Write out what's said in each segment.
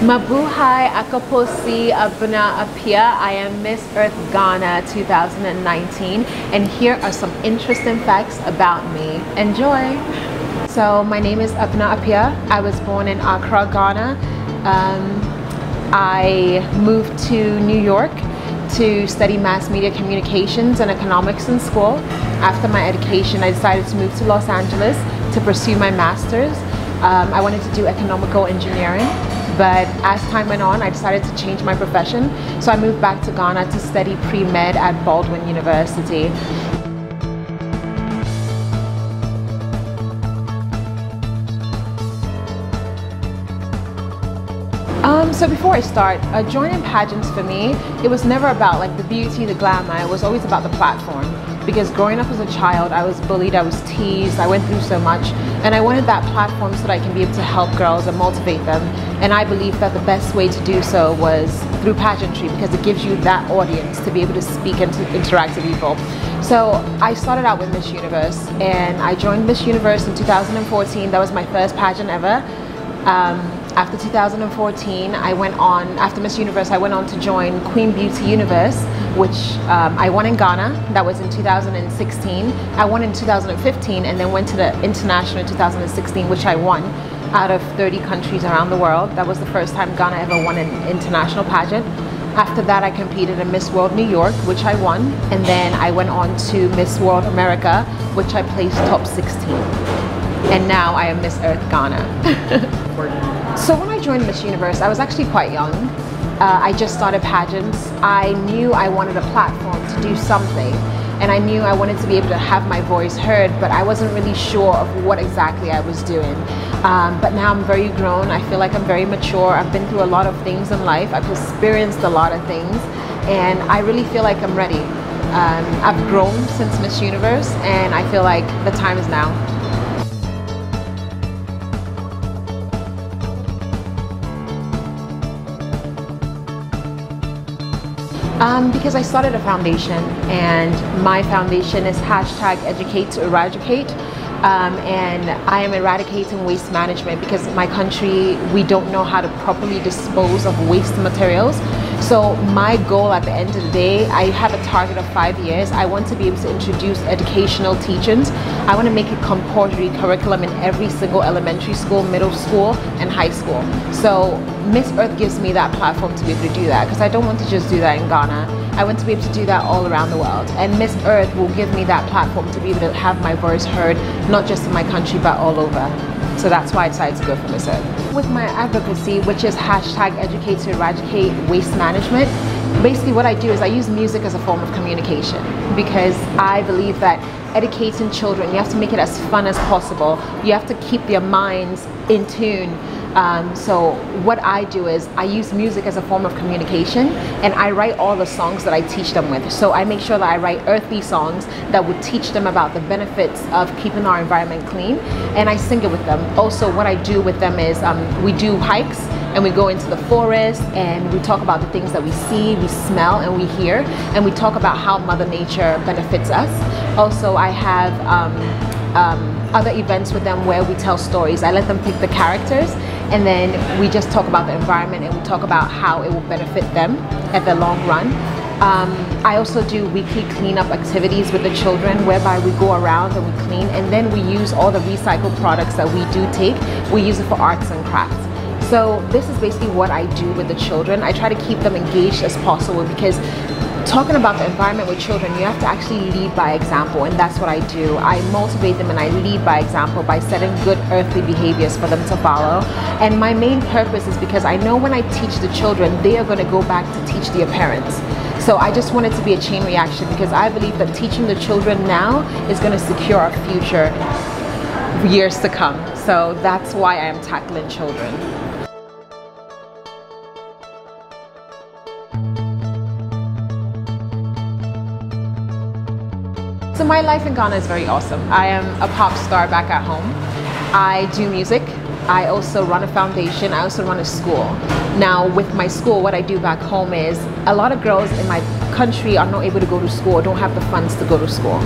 Mabuhay ako po si Abena Appiah. I am Miss Earth Ghana 2019, and here are some interesting facts about me. Enjoy! So my name is Abena Appiah. I was born in Accra, Ghana. I moved to New York to study mass media communications and economics in school. After my education, I decided to move to Los Angeles to pursue my master's. I wanted to do economical engineering, but as time went on, I decided to change my profession. So I moved back to Ghana to study pre-med at Baldwin University. So before I start, joining pageants for me, it was never about like the beauty, the glamour. It was always about the platform. Because growing up as a child, I was bullied, I was teased, I went through so much, and I wanted that platform so that I can be able to help girls and motivate them. And I believed that the best way to do so was through pageantry, because it gives you that audience to be able to speak and to interact with people. So I started out with Miss Universe, and I joined Miss Universe in 2014. That was my first pageant ever. After 2014, after Miss Universe, I went on to join Queen Beauty Universe, which I won in Ghana. That was in 2016. I won in 2015, and then went to the international in 2016, which I won out of 30 countries around the world. That was the first time Ghana ever won an international pageant. After that, I competed in Miss World New York, which I won, and then I went on to Miss World America, which I placed top 16. And now I am Miss Earth Ghana. So when I joined Miss Universe, I was actually quite young. I just started pageants. I knew I wanted a platform to do something, and I knew I wanted to be able to have my voice heard, but I wasn't really sure of what exactly I was doing. But now I'm very grown. I feel like I'm very mature. I've been through a lot of things in life. I've experienced a lot of things, and I really feel like I'm ready. I've grown since Miss Universe, and I feel like the time is now. Because I started a foundation, and my foundation is #Educate to Eradicate, and I am eradicating waste management because in my country we don't know how to properly dispose of waste materials. So my goal at the end of the day, I have a target of 5 years. I want to be able to introduce educational teachings. I want to make a compulsory curriculum in every single elementary school, middle school, and high school. So Miss Earth gives me that platform to be able to do that, because I don't want to just do that in Ghana. I want to be able to do that all around the world. And Miss Earth will give me that platform to be able to have my voice heard, not just in my country, but all over. So that's why I decided to go for Miss Earth. With my advocacy, which is #Educate to Eradicate Waste Management, basically what I do is I use music as a form of communication, because I believe that educating children, you have to make it as fun as possible. You have to keep their minds in tune. So what I do is I use music as a form of communication, and I write all the songs that I teach them with. So I make sure that I write earthy songs that would teach them about the benefits of keeping our environment clean, and I sing it with them. Also, what I do with them is we do hikes, and we go into the forest, and we talk about the things that we see, we smell, and we hear, and we talk about how Mother Nature benefits us. Also, I have other events with them where we tell stories. I let them pick the characters, and then we just talk about the environment, and we talk about how it will benefit them at the long run. I also do weekly cleanup activities with the children, whereby we go around and we clean, and then we use all the recycled products that we do take. We use it for arts and crafts. So this is basically what I do with the children. I try to keep them engaged as possible, because talking about the environment with children, you have to actually lead by example, and that's what I do. I motivate them and I lead by example by setting good earthly behaviors for them to follow. And my main purpose is because I know when I teach the children, they are going to go back to teach their parents. So I just want it to be a chain reaction, because I believe that teaching the children now is going to secure our future years to come. So that's why I am tackling children. So my life in Ghana is very awesome. I am a pop star back at home. I do music. I also run a foundation. I also run a school. Now with my school, what I do back home is a lot of girls in my country are not able to go to school, don't have the funds to go to school.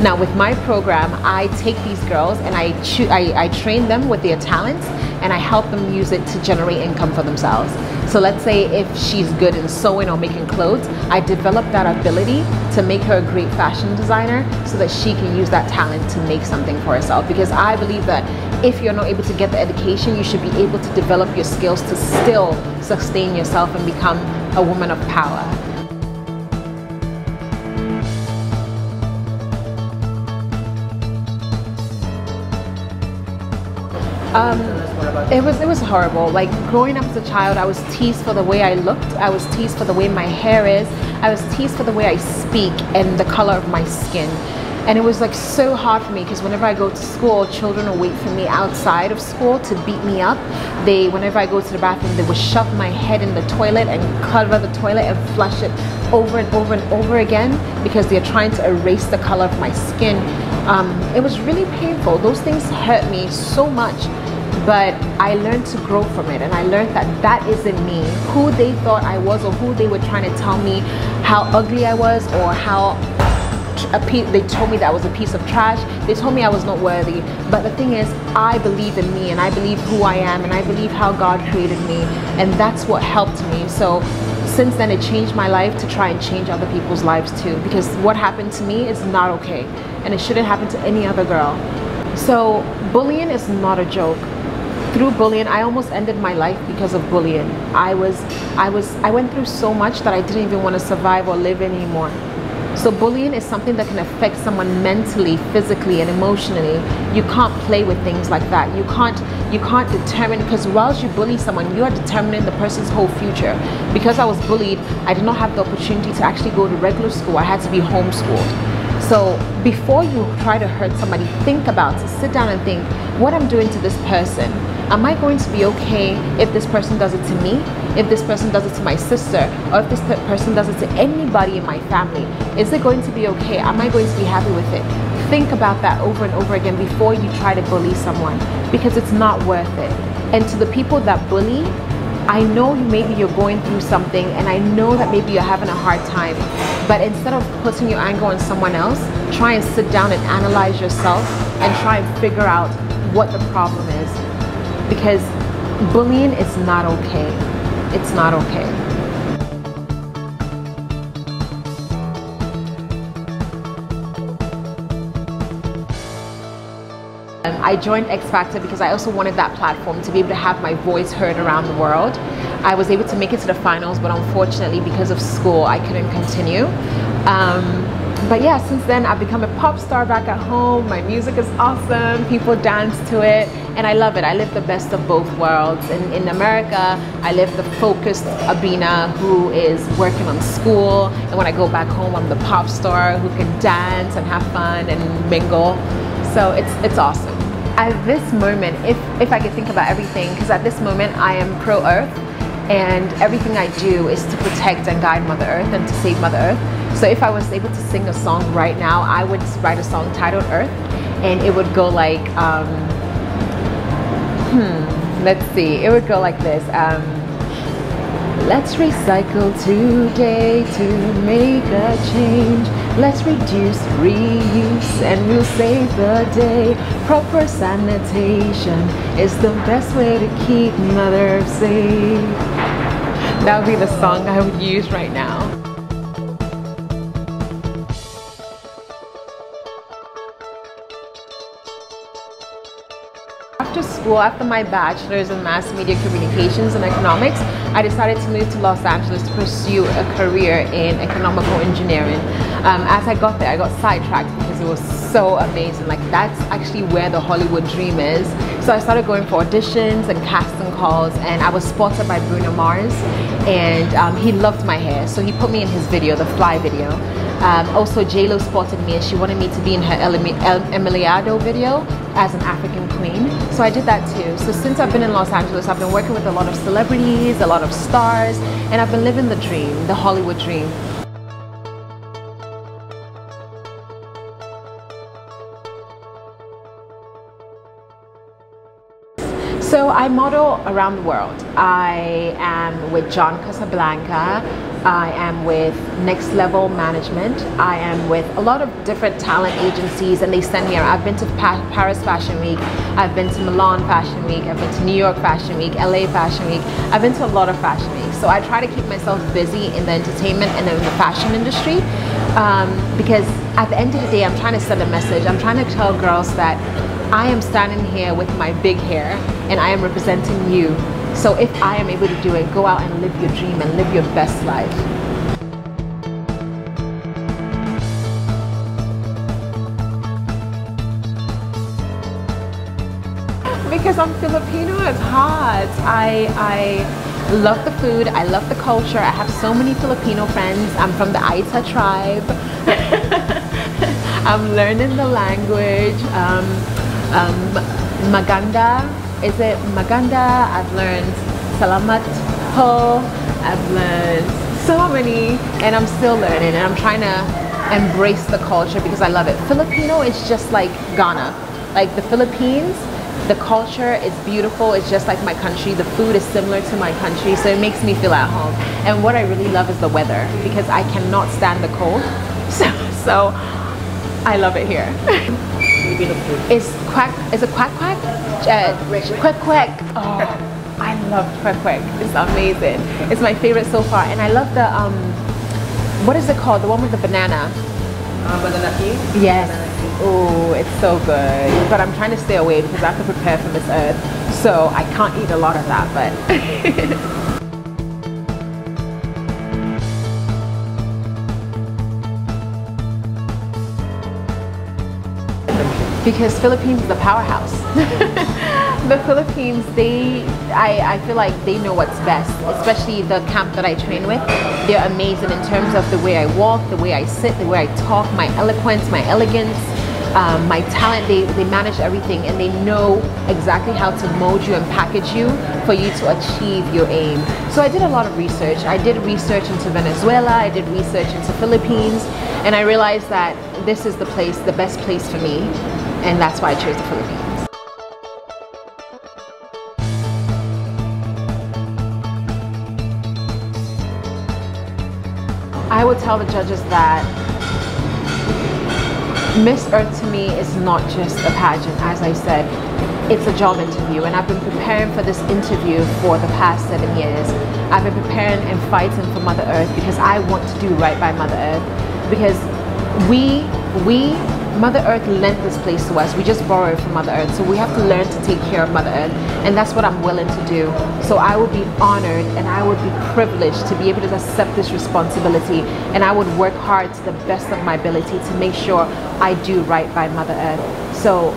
Now with my program, I take these girls and I train them with their talents, and I help them use it to generate income for themselves. So let's say if she's good in sewing or making clothes, I develop that ability to make her a great fashion designer so that she can use that talent to make something for herself. Because I believe that if you're not able to get the education, you should be able to develop your skills to still sustain yourself and become a woman of power. It was horrible. Like growing up as a child, I was teased for the way I looked. I was teased for the way my hair is. I was teased for the way I speak and the color of my skin. And it was like so hard for me because whenever I go to school, children will wait for me outside of school to beat me up. Whenever I go to the bathroom, they would shove my head in the toilet and cover the toilet and flush it over and over and over again because they're trying to erase the color of my skin. It was really painful. Those things hurt me so much, but I learned to grow from it, and I learned that that isn't me. Who they thought I was, or who they were trying to tell me how ugly I was, or how they told me that I was a piece of trash. They told me I was not worthy. But the thing is, I believe in me, and I believe who I am, and I believe how God created me, and that's what helped me. So since then, it changed my life to try and change other people's lives too, because what happened to me is not okay, and it shouldn't happen to any other girl. So bullying is not a joke. Through bullying, I almost ended my life because of bullying. I went through so much that I didn't even want to survive or live anymore. So bullying is something that can affect someone mentally, physically, and emotionally. You can't play with things like that. You can't determine, because whilst you bully someone, you are determining the person's whole future. Because I was bullied, I did not have the opportunity to actually go to regular school. I had to be homeschooled. So before you try to hurt somebody, think about it. Sit down and think, what I'm doing to this person. Am I going to be okay if this person does it to me? If this person does it to my sister? Or if this person does it to anybody in my family? Is it going to be okay? Am I going to be happy with it? Think about that over and over again before you try to bully someone, because it's not worth it. And to the people that bully, I know maybe you're going through something, and I know that maybe you're having a hard time, but instead of putting your anger on someone else, try and sit down and analyze yourself and try and figure out what the problem is, because bullying is not okay. It's not okay. I joined X Factor because I also wanted that platform to be able to have my voice heard around the world. I was able to make it to the finals, but unfortunately because of school I couldn't continue. But yeah, since then I've become a pop star back at home. My music is awesome, people dance to it, and I love it. I live the best of both worlds. In America, I live the focused Abena who is working on school, and when I go back home, I'm the pop star who can dance and have fun and mingle. So it's awesome. At this moment, if I could think about everything, because at this moment I am pro-Earth, and everything I do is to protect and guide Mother Earth and to save Mother Earth. So if I was able to sing a song right now, I would write a song titled Earth, and it would go like, let's see, it would go like this. Let's recycle today to make a change. Let's reduce, reuse, and we'll save the day. Proper sanitation is the best way to keep Mother Earth safe. That would be the song I would use right now. After school, after my bachelor's in mass media communications and economics, I decided to move to Los Angeles to pursue a career in economical engineering. As I got there, I got sidetracked because it was so amazing. Like, that's actually where the Hollywood dream is. So I started going for auditions and casting calls, and I was spotted by Bruno Mars, and he loved my hair, so he put me in his video, the Fly video. Also, J-Lo spotted me and she wanted me to be in her Emiliado video as an African queen. So I did that too. So since I've been in Los Angeles, I've been working with a lot of celebrities, a lot of stars, and I've been living the dream, the Hollywood dream. So So I model around the world. I am with John Casablanca. I am with Next Level Management. I am with a lot of different talent agencies, and they send me around. I've been to Paris Fashion Week. I've been to Milan Fashion Week. I've been to New York Fashion Week, LA Fashion Week. I've been to a lot of fashion weeks. So I try to keep myself busy in the entertainment and in the fashion industry, because at the end of the day, I'm trying to send a message. I'm trying to tell girls that I am standing here with my big hair and I am representing you. So if I am able to do it, go out and live your dream and live your best life. Because I'm Filipino, it's hard. I love the food, I love the culture. I have so many Filipino friends. I'm from the Aita tribe. I'm learning the language. Maganda, is it Maganda? I've learned Salamat ho. I've learned so many, and I'm still learning, and I'm trying to embrace the culture because I love it. Filipino is just like Ghana, like the Philippines. The culture is beautiful. It's just like my country. The food is similar to my country, so it makes me feel at home. And what I really love is the weather, because I cannot stand the cold. So I love it here. Is it quack quack? Quack quack. Oh, I love quack quack. It's amazing. It's my favorite so far, and I love the what is it called? The one with the banana. Banana tea? Yes. Oh, it's so good. But I'm trying to stay away because I have to prepare for Miss Earth, so I can't eat a lot of that. But because Philippines is the powerhouse. The Philippines, I feel like they know what's best, especially the camp that I train with. They're amazing in terms of the way I walk, the way I sit, the way I talk, my eloquence, my elegance, my talent. They manage everything, and they know exactly how to mold you and package you for you to achieve your aim. So I did a lot of research. I did research into Venezuela, I did research into Philippines, and I realized that this is the place, the best place for me, and that's why I chose the Philippines. I would tell the judges that Miss Earth to me is not just a pageant. As I said, it's a job interview, and I've been preparing for this interview for the past 7 years. I've been preparing and fighting for Mother Earth because I want to do right by Mother Earth, because Mother Earth lent this place to us. We just borrowed from Mother Earth, so we have to learn to take care of Mother Earth, and that's what I'm willing to do. So I would be honored and I would be privileged to be able to accept this responsibility, and I would work hard to the best of my ability to make sure I do right by Mother Earth. So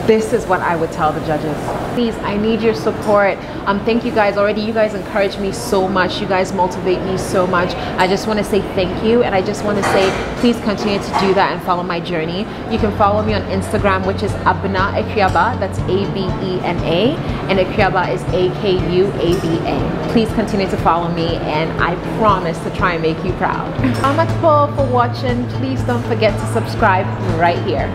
this is what I would tell the judges. Please, I need your support. Thank you guys already. You guys encourage me so much. You guys motivate me so much. I just want to say thank you, and I just want to say please continue to do that and follow my journey. You can follow me on Instagram, which is Abena Appiah. That's A-B-E-N-A, and Appiah is A-K-U-A-B-A. Please continue to follow me, and I promise to try and make you proud. Salamat po for watching. Please don't forget to subscribe right here.